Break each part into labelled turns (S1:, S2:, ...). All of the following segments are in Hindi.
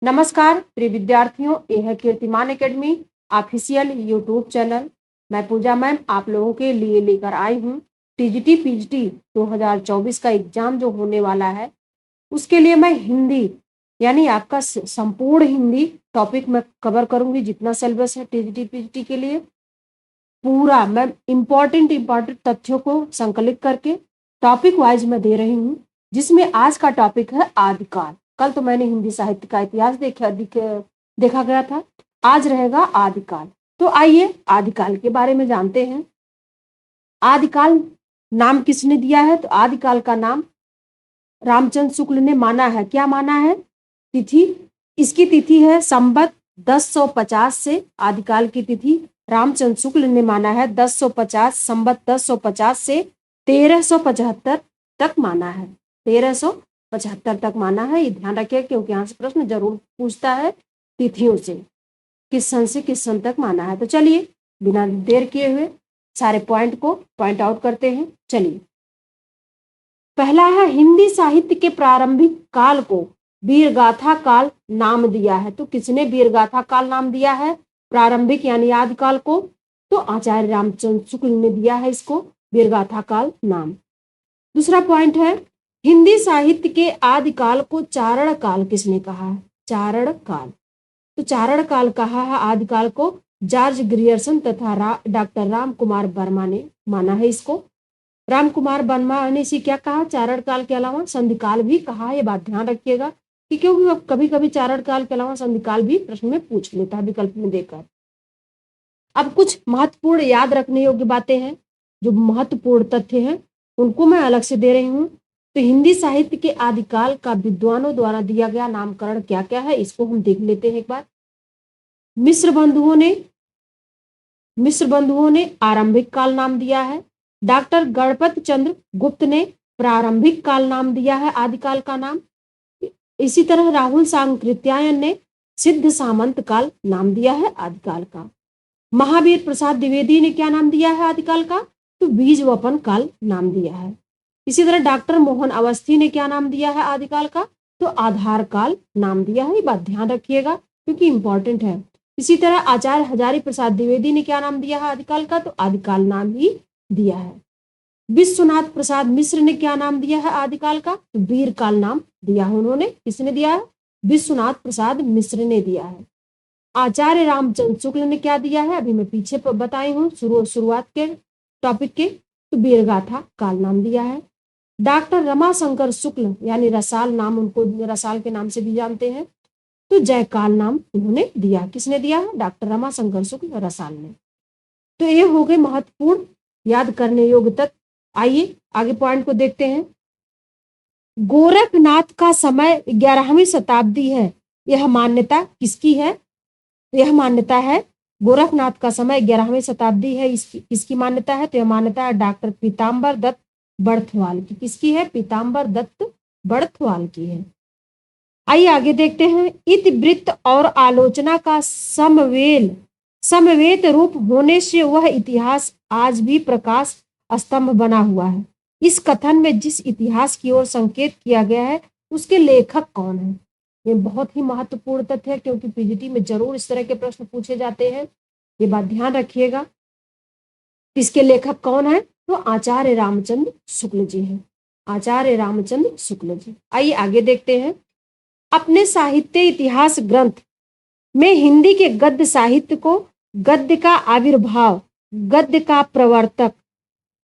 S1: नमस्कार प्रिय विद्यार्थियों, यह है कीर्तिमान एकेडमी ऑफिशियल यूट्यूब चैनल। मैं पूजा मैम आप लोगों के लिए लेकर आई हूँ टीजीटी पीजीटी 2024 का एग्जाम जो होने वाला है, उसके लिए मैं हिंदी यानी आपका संपूर्ण हिंदी टॉपिक में कवर करूंगी। जितना सिलेबस है टीजीटी पीजीटी के लिए पूरा मैं इम्पोर्टेंट तथ्यों को संकलित करके टॉपिक वाइज में दे रही हूँ, जिसमें आज का टॉपिक है आदिकाल। कल तो मैंने हिंदी साहित्य का इतिहास देखा गया था, आज रहेगा आदिकाल। तो आइए आदिकाल के बारे में जानते हैं। आदिकाल नाम किसने दिया है? तो आदिकाल का नाम रामचंद्र शुक्ल ने माना है। क्या माना है? तिथि, इसकी तिथि है संवत 1050 से। आदिकाल की तिथि रामचंद्र शुक्ल ने माना है 1050, संवत 1050 से 1375 तक माना है। 1375 तक माना है, ये ध्यान रखिए क्योंकि यहाँ से प्रश्न जरूर पूछता है तिथियों से, किस सन से किस सन तक माना है। तो चलिए बिना देर किए हुए सारे पॉइंट को पॉइंट आउट करते हैं। चलिए, पहला है हिंदी साहित्य के प्रारंभिक काल को वीरगाथा काल नाम दिया है। तो किसने वीरगाथा काल नाम दिया है? प्रारंभिक यानी आदिकाल को तो आचार्य रामचंद्र शुक्ल ने दिया है इसको वीरगाथा काल नाम। दूसरा पॉइंट है हिंदी साहित्य के आदिकाल को चारण काल किसने कहा है? चारण काल। तो चारण काल कहा है आदिकाल को जॉर्ज ग्रियर्सन तथा डॉक्टर राम कुमार वर्मा ने माना है इसको। राम कुमार वर्मा ने इसे क्या कहा? चारण काल के अलावा संधिकाल भी कहा। ये बात ध्यान रखिएगा कि क्योंकि कभी कभी चारण काल के अलावा संधिकाल भी प्रश्न में पूछ लेता है विकल्प में देकर। अब कुछ महत्वपूर्ण याद रखने योग्य बातें हैं, जो महत्वपूर्ण तथ्य हैं उनको मैं अलग से दे रही हूँ। तो हिंदी साहित्य के आदिकाल का विद्वानों द्वारा दिया गया नामकरण क्या क्या है, इसको हम देख लेते हैं एक बार। मिश्र बंधुओं ने आरंभिक काल नाम दिया है। डॉक्टर गणपत चंद्र गुप्त ने प्रारंभिक काल नाम दिया है आदिकाल का नाम। इसी तरह राहुल सांकृत्यायन ने सिद्ध सामंत काल नाम दिया है आदिकाल का। महावीर प्रसाद द्विवेदी ने क्या नाम दिया है आदिकाल का? तो बीज वपन काल नाम दिया है। इसी तरह डॉक्टर मोहन अवस्थी ने क्या नाम दिया है आदिकाल का? तो आधार काल नाम दिया है। ये बात ध्यान रखिएगा क्योंकि इंपॉर्टेंट है। इसी तरह आचार्य हजारी प्रसाद द्विवेदी ने क्या नाम दिया है आदिकाल का? तो आदिकाल नाम ही दिया है। विश्वनाथ प्रसाद मिश्र ने क्या नाम दिया है आदिकाल का? तो वीर काल नाम दिया है उन्होंने। किसने दिया है? विश्वनाथ प्रसाद मिश्र ने दिया है। आचार्य रामचंद्र शुक्ल ने क्या दिया है? अभी मैं पीछे बताई हूँ शुरुआत के टॉपिक के, तो वीरगाथा काल नाम दिया है। डॉक्टर रमाशंकर शुक्ल यानी रसाल नाम, उनको रसाल के नाम से भी जानते हैं, तो जयकाल नाम उन्होंने दिया। किसने दिया है? डॉक्टर रमाशंकर शुक्ल रसाल ने। तो ये हो गए महत्वपूर्ण याद करने योग्य तत्व। आइए आगे पॉइंट को देखते हैं। गोरखनाथ का समय 11वीं शताब्दी है, यह मान्यता किसकी है? यह मान्यता है गोरखनाथ का समय 11वीं शताब्दी है, इसकी मान्यता है। तो यह मान्यता है डॉक्टर पीताम्बर दत्त बड़थवाल की। किसकी है? पीताम्बर दत्त बड़थवाल की है। आइए आगे देखते हैं। इतिवृत्त और आलोचना का समवेत रूप होने से वह इतिहास आज भी प्रकाश स्तंभ बना हुआ है। इस कथन में जिस इतिहास की ओर संकेत किया गया है उसके लेखक कौन है? ये बहुत ही महत्वपूर्ण तथ्य है क्योंकि पीजीटी में जरूर इस तरह के प्रश्न पूछे जाते हैं। ये बात ध्यान रखिएगा। इसके लेखक कौन है? तो आचार्य रामचंद्र शुक्ल जी हैं। आचार्य रामचंद्र शुक्ल जी। आइए आगे देखते हैं। अपने साहित्य इतिहास ग्रंथ में हिंदी के गद्य साहित्य को गद्य का आविर्भाव, गद्य का प्रवर्तक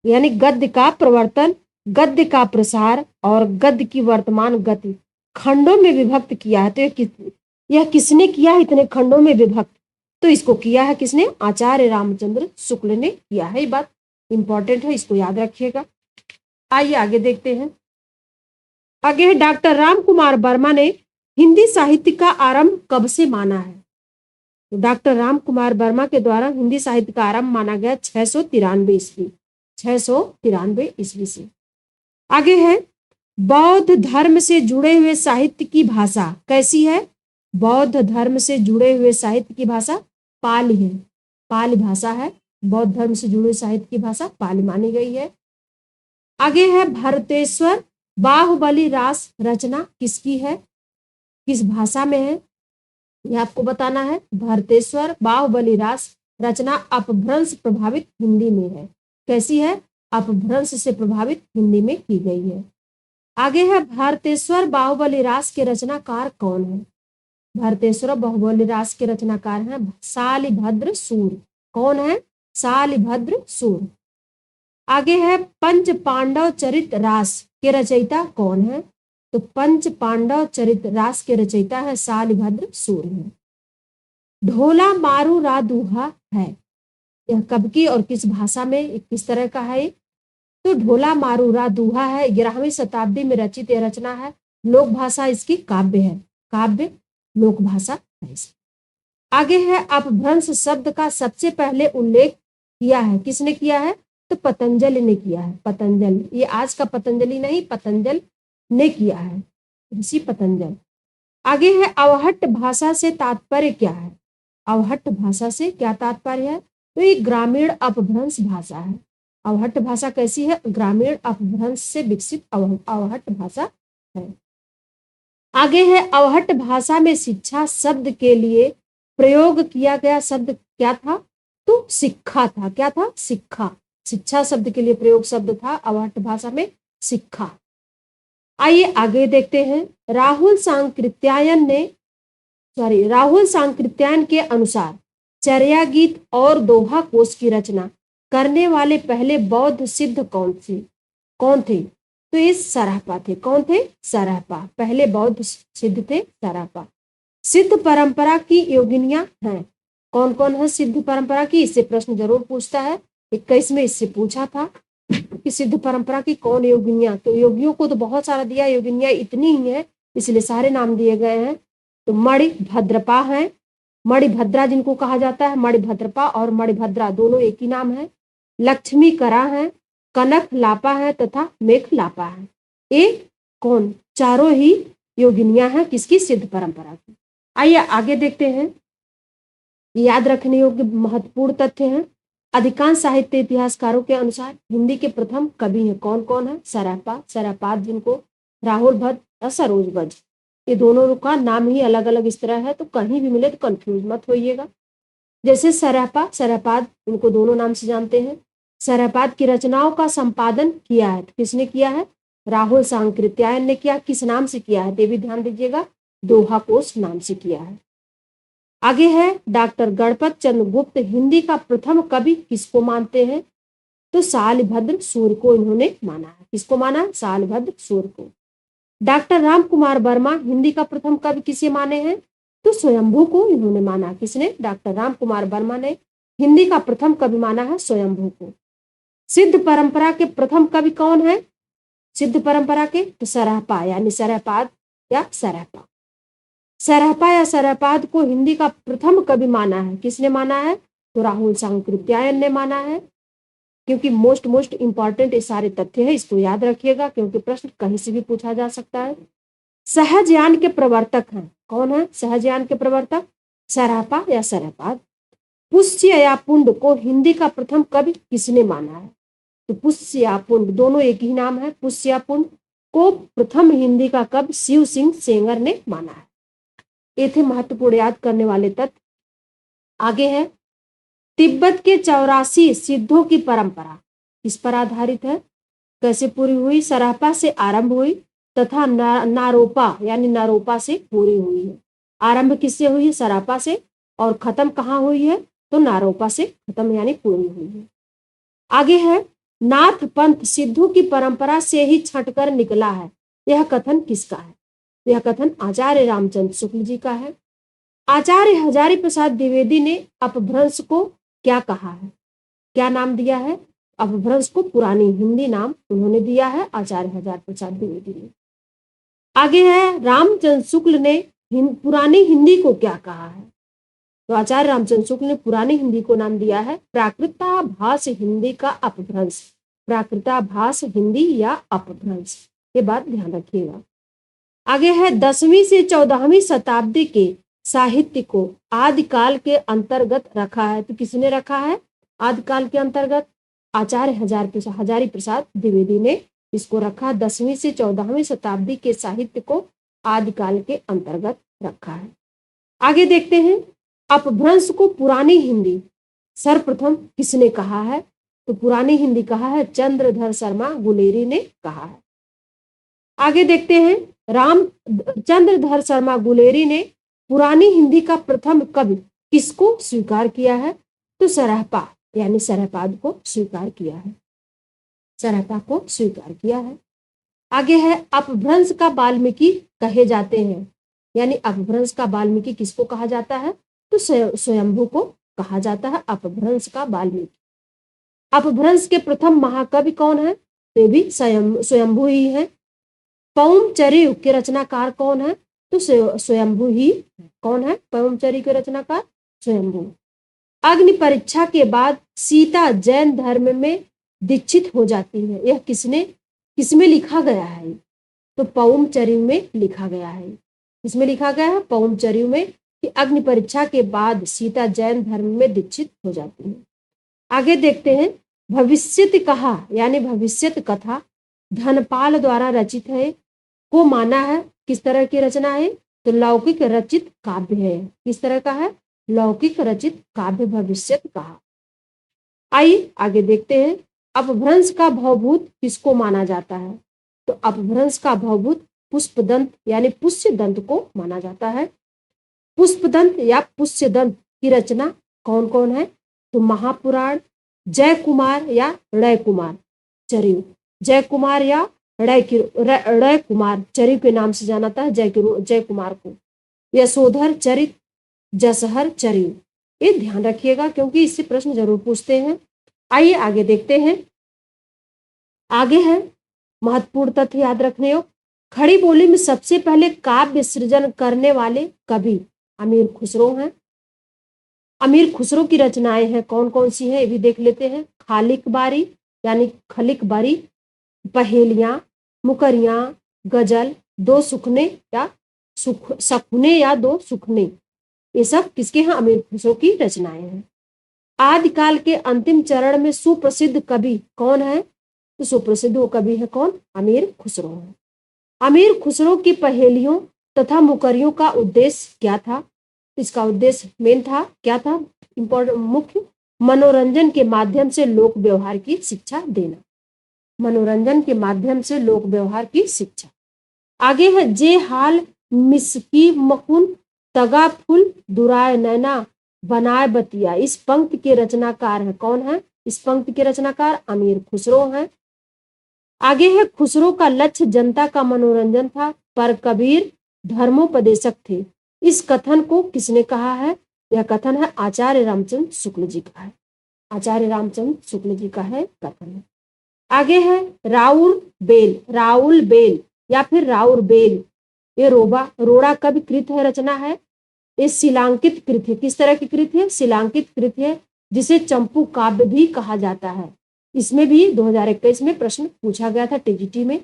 S1: यानी गद्य का प्रवर्तन, गद्य का प्रसार और गद्य की वर्तमान गति खंडों में विभक्त किया है। तो यह किसने किया है इतने खंडों में विभक्त? तो इसको किया है किसने? आचार्य रामचंद्र शुक्ल ने किया है। ये बात इंपॉर्टेंट है, इसको याद रखिएगा। आइए आगे देखते हैं। आगे है डॉक्टर राम कुमार वर्मा ने हिंदी साहित्य का आरंभ कब से माना है? तो डॉक्टर राम कुमार वर्मा के द्वारा हिंदी साहित्य का आरंभ माना गया 693 ईस्वी, 693 ईस्वी से। आगे है बौद्ध धर्म से जुड़े हुए साहित्य की भाषा कैसी है? बौद्ध धर्म से जुड़े हुए साहित्य की भाषा पाली है, पाली भाषा है। बौद्ध धर्म से जुड़े साहित्य की भाषा पाली मानी गई है। आगे है भरतेश्वर बाहुबली रास रचना किसकी है? किस भाषा में है? ये आपको बताना है। भरतेश्वर बाहुबली रास रचना अपभ्रंश प्रभावित हिंदी में है। कैसी है? अपभ्रंश से प्रभावित हिंदी में की गई है। आगे है, भारतेश्वर बाहुबली रास के रचनाकार कौन है? भारतेश्वर बाहुबली रास के रचनाकार हैं शालिभद्र सूर। कौन है? शालिभद्र सूर। आगे है, पंच पांडव चरित रास के रचयिता कौन है? तो पंच पांडव चरित रास के रचयिता है शालिभद्र सूर है। ढोला मारू रा दूहा है, यह कब की और किस भाषा में, किस तरह का है? तो ढोला मारू रा दूहा है 11वीं शताब्दी में रचित यह रचना है। लोक भाषा इसकी काव्य है। काव्य लोक भाषा है इसकी। आगे है, अपभ्रंश शब्द का सबसे पहले उल्लेख किया है, किसने किया है? तो पतंजलि ने किया है। पतंजलि, ये आज का पतंजलि नहीं, पतंजलि ने किया है, ऋषि पतंजलि। आगे है, अवहट्ट भाषा से तात्पर्य क्या है? अवहट्ट भाषा से क्या तात्पर्य है? तो ये ग्रामीण अपभ्रंश भाषा है। अवहट्ट भाषा कैसी है? ग्रामीण अपभ्रंश से विकसित अवहट्ट भाषा है। आगे है, अवहट्ट भाषा में शिक्षा शब्द के लिए प्रयोग किया गया शब्द क्या था? तो शिक्षा था। क्या था? शिक्षा। शिक्षा शब्द के लिए प्रयोग शब्द था अवहट्ट भाषा में शिक्षा। आइए आगे देखते हैं। राहुल सांकृत्यायन के अनुसार चर्या गीत और दोहा कोश की रचना करने वाले पहले बौद्ध सिद्ध कौन थे? तो ये सरापा थे। कौन थे? सरापा। पहले बौद्ध सिद्ध थे सरापा। सिद्ध परंपरा की योगिनियां हैं। कौन कौन है सिद्ध परंपरा की? इससे प्रश्न जरूर पूछता है। 21 में इससे पूछा था कि सिद्ध परंपरा की कौन योगिनियां। तो योगियों को तो बहुत सारा दिया, योगिनियां इतनी ही है इसलिए सारे नाम दिए गए हैं। तो मणिभद्रपा है, मणिभद्रा जिनको कहा जाता है, मणिभद्रपा और मणिभद्रा दोनों एक ही नाम है। लक्ष्मी करा है, कनक लापा है तथा मेघ लापा है। ये कौन? चारों ही योगिनियां हैं किसकी? सिद्ध परंपरा की। आइए आगे देखते हैं। याद रखने योग्य महत्वपूर्ण तथ्य हैं। अधिकांश साहित्य इतिहासकारों के अनुसार हिंदी के प्रथम कवि हैं। कौन कौन है? सरापा, सरापाद जिनको राहुल भट्ट या सरोज वज्र, ये दोनों का नाम ही अलग अलग इस तरह है, तो कहीं भी मिले तो कंफ्यूज मत होइएगा। जैसे सरापा, सरापाद, इनको दोनों नाम से जानते हैं। सरापाद की रचनाओं का संपादन किया है, तो किसने किया है? राहुल सांकृत्यायन ने किया। किस नाम से किया है? ये भी ध्यान दीजिएगा, दोहा कोश नाम से किया है। आगे है, डॉक्टर गणपत चंद्र गुप्त हिंदी का प्रथम कवि किसको मानते हैं? तो शालिभद्र सूर्य को इन्होंने माना है। किसको माना? शालिभद्र सूर्य को। डॉक्टर राम कुमार वर्मा हिंदी का प्रथम कवि किसे माने हैं? तो स्वयंभू को इन्होंने माना। किसने? डॉक्टर राम कुमार वर्मा ने हिंदी का प्रथम कवि माना है स्वयंभू को। सिद्ध परंपरा के प्रथम कवि कौन है? सिद्ध परंपरा के? तो सरहपा यानी सरहपाद या सरहपा। सरहपा या सरहपाद को हिंदी का प्रथम कवि माना है। किसने माना है? तो राहुल सांकृत्यायन ने माना है। क्योंकि मोस्ट इंपॉर्टेंट ये सारे तथ्य है, इसको याद रखिएगा क्योंकि प्रश्न कहीं से भी पूछा जा सकता है। सहजयान के प्रवर्तक हैं। कौन है सहजयान के प्रवर्तक? सरहपा या सरहपाद। पुष्य या पुंड को हिंदी का प्रथम कवि किसने माना है? तो पुष्य या पुंड दोनों एक ही नाम है। पुष्य या पुंड को प्रथम हिंदी का कवि शिव सिंह सेंगर ने माना है। ये थे महत्वपूर्ण याद करने वाले तथ्य। आगे है, तिब्बत के 84 सिद्धों की परंपरा किस पर आधारित है? कैसे पूरी हुई? सरहपा से आरंभ हुई तथा नारोपा यानी नारोपा से पूरी हुई है। आरंभ किससे हुई है? सरहपा से। और खत्म कहाँ हुई है? तो नारोपा से खत्म यानी पूरी हुई है। आगे है, नाथ पंथ सिद्धों की परंपरा से ही छटकर निकला है, यह कथन किसका है? यह कथन आचार्य रामचंद्र शुक्ल जी का है। आचार्य हजारी प्रसाद द्विवेदी ने अपभ्रंश को क्या कहा है? क्या नाम दिया है? अपभ्रंश को पुरानी हिंदी नाम उन्होंने दिया है आचार्य हजारी प्रसाद द्विवेदी ने। आगे है, रामचंद्र शुक्ल ने पुरानी हिंदी को क्या कहा है? तो आचार्य रामचंद्र शुक्ल ने पुरानी हिंदी को नाम दिया है प्राकृताभास हिंदी का अपभ्रंश। प्राकृताभास हिंदी या अपभ्रंश, ये बात ध्यान रखिएगा। आगे है, 10वीं से 14वीं शताब्दी के साहित्य को आदिकाल के अंतर्गत रखा है। तो किसने रखा है आदिकाल के अंतर्गत? आचार्य हजारी प्रसाद द्विवेदी ने इसको रखा। 10वीं से 14वीं शताब्दी के साहित्य को आदिकाल के अंतर्गत रखा है। आगे देखते हैं, अपभ्रंश को पुरानी हिंदी सर्वप्रथम किसने कहा है? तो पुरानी हिंदी कहा है चंद्रधर शर्मा गुलेरी ने कहा है। आगे देखते हैं, राम चंद्रधर शर्मा गुलेरी ने पुरानी हिंदी का प्रथम कवि किसको स्वीकार किया है? तो सरहपा यानी सरहपाद को स्वीकार किया है, सरहपा को स्वीकार किया है। आगे है, अपभ्रंश का वाल्मीकि कहे जाते हैं, यानी अपभ्रंश का वाल्मीकि किसको कहा जाता है? तो स्वयंभू को कहा जाता है अपभ्रंश का वाल्मीकि। अपभ्रंश के प्रथम महाकवि कौन है? तो भी स्वयंभू ही है। पौमचर्य के रचनाकार कौन है? तो स्वयंभू ही। कौन है पौमचर्य के रचनाकार? स्वयंभू। अग्नि परीक्षा के बाद सीता जैन धर्म में दीक्षित हो जाती है, यह किसमें लिखा गया है? तो पौमचर्य में लिखा गया है। किसमें लिखा गया है? पौमचर्य में, कि अग्नि परीक्षा के बाद सीता जैन धर्म में दीक्षित हो जाती है। आगे देखते हैं, भविष्यत कहा यानी भविष्यत कथा धनपाल द्वारा रचित है को माना है किस तरह की रचना है? तो लौकिक रचित काव्य है। किस तरह का है? लौकिक रचित काव्य भविष्यत कहा। आइए आगे देखते हैं, अपभ्रंश का भवभूत किसको माना जाता है? तो अपभ्रंश का भवभूत पुष्पदंत यानी पुष्यदंत को माना जाता है। पुष्पदंत या पुष्यदंत की रचना कौन कौन है? तो महापुराण, जय कुमार या ऋय कुमार चरिव, जय कुमार या ऋय कुमार चरिव के नाम से जाना था जय कुमार को, यशोधर चरित, जसहर चरिव। ये ध्यान रखिएगा क्योंकि इससे प्रश्न जरूर पूछते हैं। आइए आगे देखते हैं। आगे है महत्वपूर्ण तथ्य याद रखने योग, खड़ी बोली में सबसे पहले काव्य सृजन करने वाले कवि अमीर खुसरो हैं। अमीर खुसरो की रचनाएं हैं कौन कौन सी हैं, ये भी देख लेते हैं। खालिक बारी यानी खलिक बारी, पहेलियां, मुकरियां, गजल, दो सुखने या सखुने या दो सुखने, ये सब किसके हैं? अमीर खुसरो की रचनाएं हैं। आदिकाल के अंतिम चरण में सुप्रसिद्ध कवि कौन है? तो सुप्रसिद्ध वो कवि है कौन? अमीर खुसरो है। अमीर खुसरो की पहेलियों तथा मुकरियों का उद्देश्य क्या था? इसका उद्देश्य मेन था क्या था? इंपॉर्टेंट मुख्य, मनोरंजन के माध्यम से लोक व्यवहार की शिक्षा देना। मनोरंजन के माध्यम से लोक व्यवहार की शिक्षा। आगे है, जे हाल मिसकी मकुन तगा फुल दुराय नैना बनाए बतिया, इस पंक्ति के रचनाकार है कौन है? इस पंक्ति के रचनाकार अमीर खुसरो है। आगे है, खुसरो का लक्ष्य जनता का मनोरंजन था पर कबीर धर्मोपदेशक थे, इस कथन को किसने कहा है? यह कथन है आचार्य रामचंद्र शुक्ल जी का है। आचार्य रामचंद्र शुक्ल जी का है कथन है। आगे है, राउल बेल या फिर राउर बेल, ये रोड़ा कवि कृत है, रचना है। ये शिलांकित कृत है। किस तरह की कृत है? शिलांकित कृत है, जिसे चंपू काव्य भी कहा जाता है। इसमें भी 2021 में प्रश्न पूछा गया था टीजीटी में,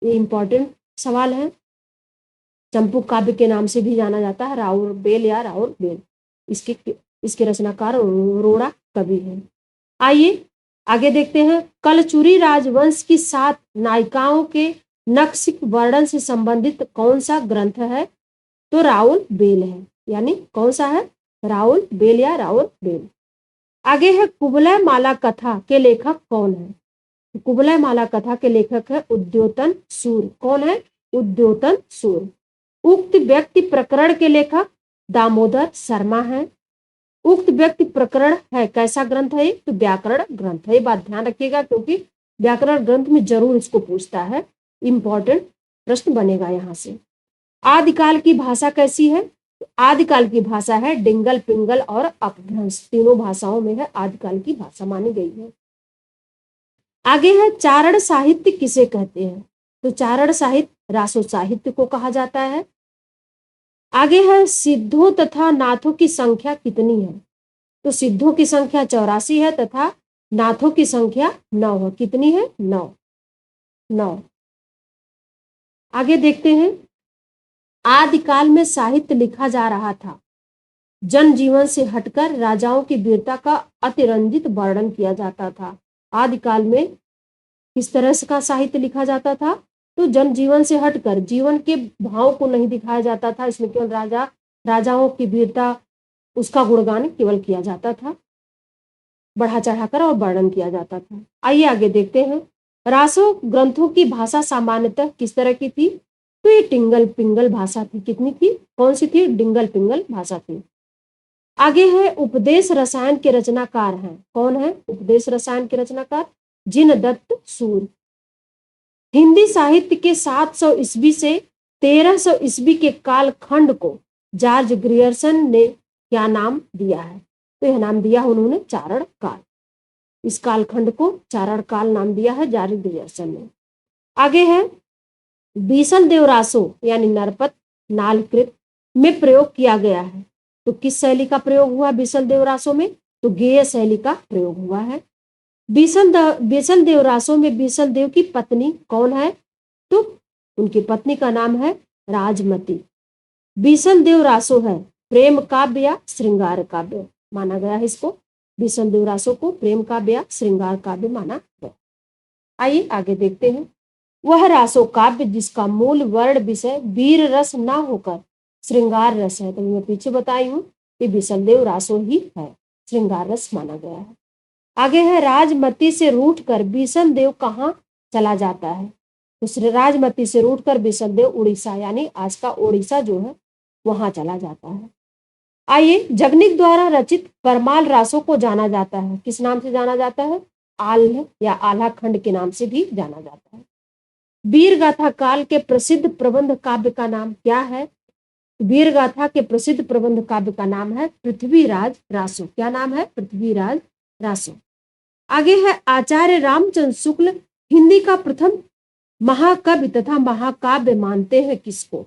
S1: ये इंपॉर्टेंट सवाल है। चंपू काव्य के नाम से भी जाना जाता है, राउर बेल या राउर बेल। इसके रचनाकार रोड़ा कवि है। आइए आगे देखते हैं, कलचुरी राजवंश की 7 नायिकाओं के नक्शिक वर्णन से संबंधित कौन सा ग्रंथ है? तो राउल बेल है, यानी कौन सा है? राउल बेल या राउल बेल। आगे है, कुवलय माला कथा के लेखक कौन है? कुवलय माला कथा के लेखक है उद्योतन सूर। कौन है? उद्योतन सूर। उक्त व्यक्ति प्रकरण के लेखक दामोदर शर्मा है। उक्त व्यक्ति प्रकरण है कैसा ग्रंथ है? तो व्याकरण ग्रंथ है। ये बात ध्यान रखिएगा क्योंकि व्याकरण ग्रंथ में जरूर इसको पूछता है, इंपॉर्टेंट प्रश्न बनेगा यहां से। आदिकाल की भाषा कैसी है? तो आदिकाल की भाषा है डिंगल पिंगल और अपभ्रंश, तीनों भाषाओं में है आदिकाल की भाषा मानी गई है। आगे है, चारण साहित्य किसे कहते हैं? तो चारण साहित्य रासो साहित्य को कहा जाता है। आगे है, सिद्धों तथा नाथों की संख्या कितनी है? तो सिद्धों की संख्या 84 है तथा नाथों की संख्या 9 है। कितनी है? 9। आगे देखते हैं, आदिकाल में साहित्य लिखा जा रहा था, जनजीवन से हटकर राजाओं की वीरता का अतिरंजित वर्णन किया जाता था। आदिकाल में किस तरह से का साहित्य लिखा जाता था? तो जनजीवन से हटकर जीवन के भाव को नहीं दिखाया जाता था, इसमें केवल राजा राजाओं की वीरता, उसका गुणगान केवल किया जाता था, बढ़ा चढ़ाकर और वर्णन किया जाता था। आइए आगे देखते हैं। रासो ग्रंथों की भाषा सामान्यतः किस तरह की थी? तो ये टिंगल पिंगल भाषा थी। कितनी थी? कौन सी थी? डिंगल पिंगल भाषा थी। आगे है उपदेश रसायन के रचनाकार हैं। कौन है उपदेश रसायन के रचनाकार? जिनदत्त सूर। हिंदी साहित्य के 700 ईस्वी से 1300 ईस्वी के कालखंड को जॉर्ज ग्रियर्सन ने क्या नाम दिया है? तो यह नाम दिया उन्होंने चारण काल। इस कालखंड को चारण काल नाम दिया है जॉर्ज ग्रियर्सन ने। आगे है बीसल देवरासो यानी नरपत नालकृत में प्रयोग किया गया है। तो किस शैली का प्रयोग हुआ बीसल देवरासो में? तो गेय शैली का प्रयोग हुआ है। बीसल देवरासो में बीसल देव की पत्नी कौन है? तो उनकी पत्नी का नाम है राजमती। बीसल देवरासो है प्रेम काव्य या श्रृंगार काव्य माना गया है। इसको बीसल देवरासो को प्रेम काव्य या श्रृंगार काव्य माना गया। आइए आगे देखते हैं। वह रासो काव्य जिसका मूल वर्ण विषय वीर रस न होकर श्रृंगार रस है। तो मैं पीछे बताई हूँ कि बीसल देव रासो ही है, श्रृंगार रस माना गया है। आगे है राजमती से रूठकर बीसल देव कहाँ चला जाता है? तो राजमती से रूठकर बीसल देव उड़ीसा यानी आज का ओडिशा जो है वहां चला जाता है। आइए जगनिक द्वारा रचित परमाल रासों को जाना जाता है। किस नाम से जाना जाता है? आल्ह या आल्हा खंड के नाम से भी जाना जाता है। वीर गाथा काल के प्रसिद्ध प्रबंध काव्य का नाम क्या है? वीर गाथा के प्रसिद्ध प्रबंध काव्य का नाम है पृथ्वीराज रासो। क्या नाम है? पृथ्वीराज रासो। आगे है आचार्य रामचंद्र शुक्ल हिंदी का प्रथम महाकवि तथा महाकाव्य मानते हैं किसको?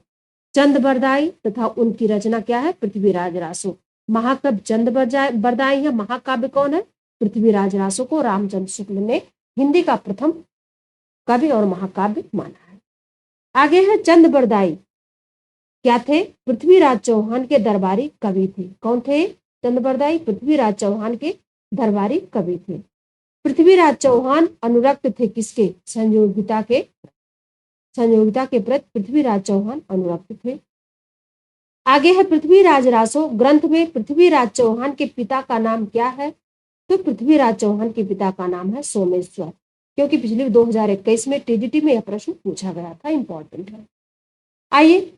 S1: चंद बरदाई तथा उनकी रचना क्या है? पृथ्वीराज रासो। महाकवि चंद बरदाई है, महाकाव्य कौन है? पृथ्वीराज रासो को रामचंद्र शुक्ल ने हिंदी का प्रथम कवि और महाकाव्य माना है। आगे है चंद बरदाई क्या थे? पृथ्वीराज चौहान के दरबारी कवि थे। कौन थे चंद बरदाई? पृथ्वीराज चौहान के दरबारी कवि थे। पृथ्वीराज चौहान अनुरक्त थे किसके? संयोगिता के प्रति पृथ्वीराज चौहान अनुरक्त थे। आगे है पृथ्वीराज रासो ग्रंथ में पृथ्वीराज चौहान के पिता का नाम क्या है? तो पृथ्वीराज चौहान के पिता का नाम है सोमेश्वर, क्योंकि पिछले 2021 में टीजीटी में यह प्रश्न पूछा गया था, इंपॉर्टेंट है। आइए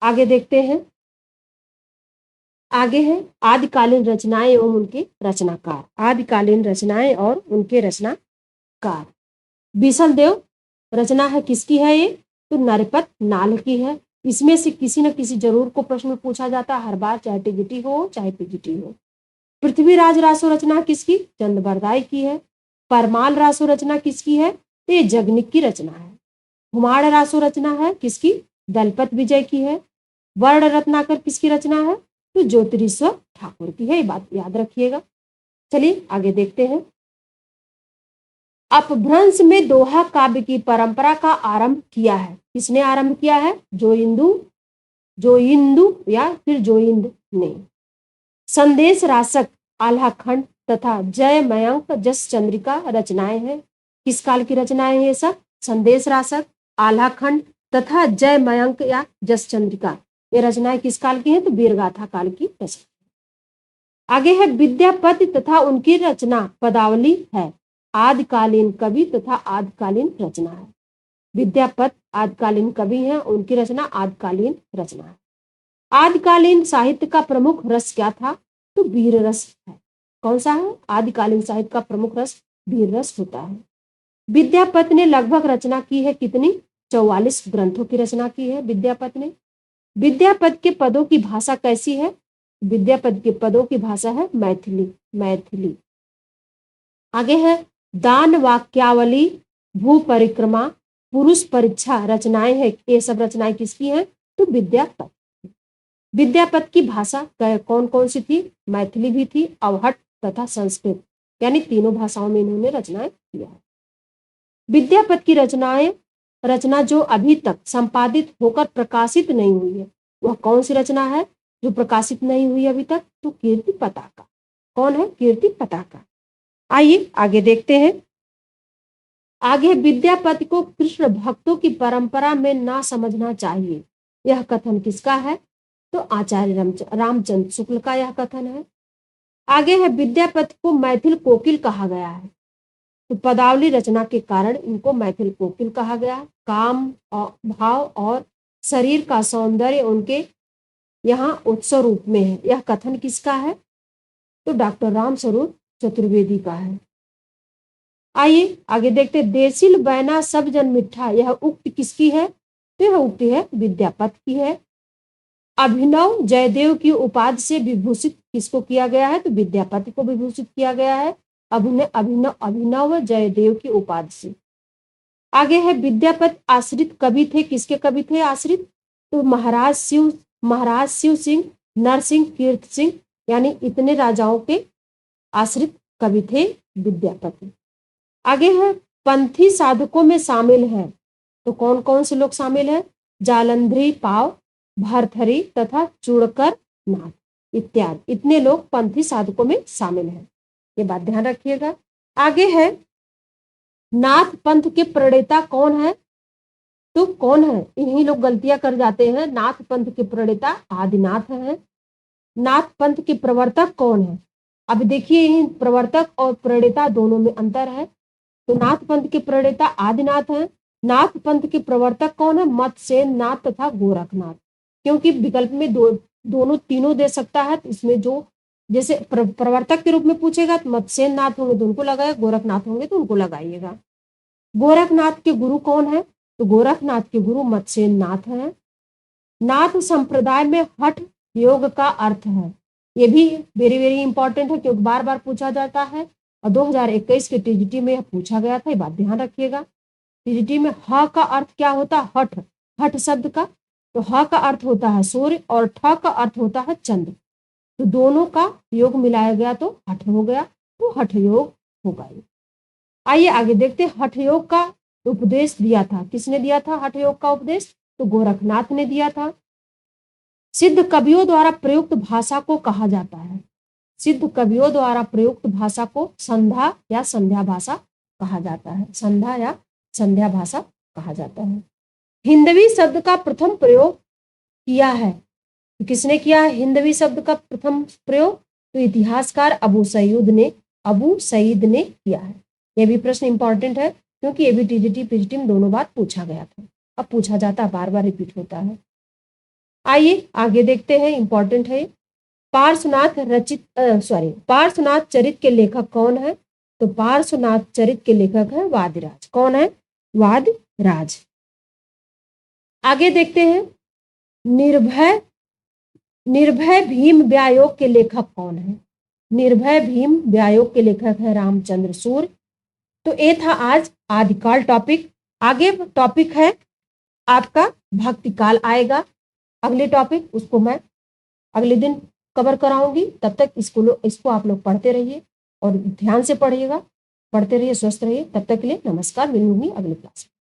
S1: आगे देखते हैं। आगे है आदिकालीन रचनाएं एवं उनके रचनाकार। आदिकालीन रचनाएं और उनके रचनाकार। बीसल देव रचना है किसकी है ये? तो नरपत नाल की है। इसमें से किसी न किसी जरूर को प्रश्न में पूछा जाता है हर बार, चाहे टीजीटी हो चाहे पीजीटी हो। पृथ्वीराज रासो रचना किसकी? चंद बरदाई की है। परमाल रासो रचना किसकी है? तो ये जगनिक की रचना है। हुमाड़ रासो रचना है किसकी? दलपत विजय की है। वर्ण रत्नाकर किसकी रचना है? तो ज्योतिरीश्वर ठाकुर की है। ये बात याद रखिएगा। चलिए आगे देखते हैं। अपभ्रंश में दोहा काव्य की परंपरा का आरंभ किया है। किसने आरंभ किया है? जोइंदु या फिर जोइंद ने। संदेश रासक आल्हाखंड तथा जय मयंक जस चंद्रिका रचनाएं हैं। किस काल की रचनाएं हैं ये सब? संदेश रासक, आल्हाखंड तथा जय मयंक या जस चंद्रिका, ये रचनाएं किस काल की हैं? तो वीरगाथा काल की रचना। आगे है विद्यापति तथा उनकी रचना पदावली है। आदिकालीन कवि तथा आदिकालीन रचना है। विद्यापति आदिकालीन कवि हैं, उनकी रचना आदिकालीन रचना है। आदिकालीन साहित्य का प्रमुख रस क्या था? तो वीर रस है। कौन सा है? आदिकालीन साहित्य का प्रमुख रस वीर रस होता है। विद्यापति ने लगभग रचना की है कितनी? 44 ग्रंथों की रचना की है विद्यापति ने। विद्यापति के पदों की भाषा कैसी है? विद्यापति के पदों की भाषा है मैथिली। आगे है दान वाक्यावली, भू परिक्रमा, पुरुष परीक्षा रचनाएं हैं। ये सब रचनाएं किसकी हैं? तो विद्यापति। विद्यापति की भाषा कौन कौन सी थी? मैथिली भी थी, अवहट तथा संस्कृत, यानी तीनों भाषाओं में इन्होंने रचनाएं किया है। विद्यापति की रचना जो अभी तक संपादित होकर प्रकाशित नहीं हुई है, वह कौन सी रचना है जो प्रकाशित नहीं हुई अभी तक? तो कीर्ति पताका। कौन है? कीर्ति पताका। आइए आगे देखते हैं। आगे विद्यापति को कृष्ण भक्तों की परंपरा में ना समझना चाहिए, यह कथन किसका है? तो आचार्य रामचंद्र शुक्ल का यह कथन है। आगे है विद्यापति को मैथिल कोकिल कहा गया है। तो पदावली रचना के कारण इनको मैथिल कोकिल कहा गया। काम और भाव और शरीर का सौंदर्य उनके यहाँ उत्सव रूप में है। यह कथन किसका है? तो डॉक्टर रामस्वरूप चतुर्वेदी का है। आइए आगे देखते, देसिल बैना सब जन मिठा, यह उक्ति किसकी है? तो यह उक्ति है विद्यापति की है। अभिनव जयदेव की उपाधि से विभूषित किसको किया गया है? तो विद्यापति को विभूषित किया गया है अभिनव जयदेव की उपाधि से। आगे है विद्यापति आश्रित कवि थे। किसके कवि थे आश्रित? तो महाराज शिव सिंह, नरसिंह, कीर्त सिंह, यानी इतने राजाओं के आश्रित कवि थे विद्यापति। आगे है पंथी साधकों में शामिल है। तो कौन कौन से लोग शामिल हैं? जालंधरी पाव, भरथरी तथा चूड़कर नाथ इत्यादि, इतने लोग पंथी साधकों में शामिल हैं। ये बात ध्यान रखिएगा। आगे है नाथ पंथ के प्रणेता कौन है? तो कौन है? इन्हीं लोग गलतियां कर जाते हैं। नाथ पंथ के प्रणेता आदिनाथ हैं। नाथ पंथ के प्रवर्तक कौन है? अब देखिए प्रवर्तक और प्रणेता दोनों में अंतर है। तो नाथ पंथ के प्रणेता आदिनाथ हैं। नाथ पंथ के प्रवर्तक कौन है? मत्स्येन नाथ तथा गोरखनाथ। क्योंकि विकल्प में दोनों तीनों दे सकता है, तो इसमें जो जैसे प्रवर्तक के रूप में पूछेगा तो मत्स्येन नाथ होंगे तो उनको लगाए, गोरखनाथ होंगे तो उनको लगाइएगा। गोरखनाथ के गुरु कौन है? तो गोरखनाथ के गुरु मत्स्येन नाथ हैं। नाथ संप्रदाय में हठ योग का अर्थ है। ये भी वेरी वेरी इंपॉर्टेंट है क्योंकि बार बार पूछा जाता है और 2021 के टीजीटी में पूछा गया था। ये बात ध्यान रखिएगा। टीजीटी में ह का अर्थ क्या होता है? हठ, हठ शब्द का। तो ह का अर्थ होता है सूर्य और ठ का अर्थ होता है चंद्र। तो दोनों का योग मिलाया गया तो हठ हो गया, तो हठ योग होगा। आइए आगे देखते, हठ योग का उपदेश दिया था। किसने दिया था हठ योग का उपदेश? तो गोरखनाथ ने दिया था। सिद्ध कवियों द्वारा प्रयुक्त भाषा को कहा जाता है। सिद्ध कवियों द्वारा प्रयुक्त भाषा को संध्या या संध्या भाषा कहा जाता है। संध्या या संध्या भाषा कहा जाता है। हिंदवी शब्द का प्रथम प्रयोग किया है। तो किसने किया है हिंदवी शब्द का प्रथम प्रयोग? तो इतिहासकार अबू सईद ने किया है। यह भी प्रश्न इंपॉर्टेंट है क्योंकि ये भी टीजीटी पीजीटी में दोनों बार पूछा गया था। अब पूछा जाता, बार बार रिपीट होता है। आइए आगे देखते हैं, इंपॉर्टेंट है। पार्श्वनाथ चरित के लेखक कौन है? तो पार्श्वनाथ चरित के लेखक है वादिराज। कौन है? वादिराज। आगे देखते हैं, निर्भय भीम व्यायोग के लेखक कौन है? निर्भय भीम व्यायोग के लेखक है रामचंद्र सूर्य। तो ये था आज आदिकाल टॉपिक। आगे टॉपिक है आपका भक्तिकाल आएगा। अगले टॉपिक उसको मैं अगले दिन कवर कराऊंगी। तब तक इसको आप लोग पढ़ते रहिए और ध्यान से पढ़िएगा, पढ़ते रहिए, स्वस्थ रहिए। तब तक के लिए नमस्कार, मिलूंगी अगले क्लास में।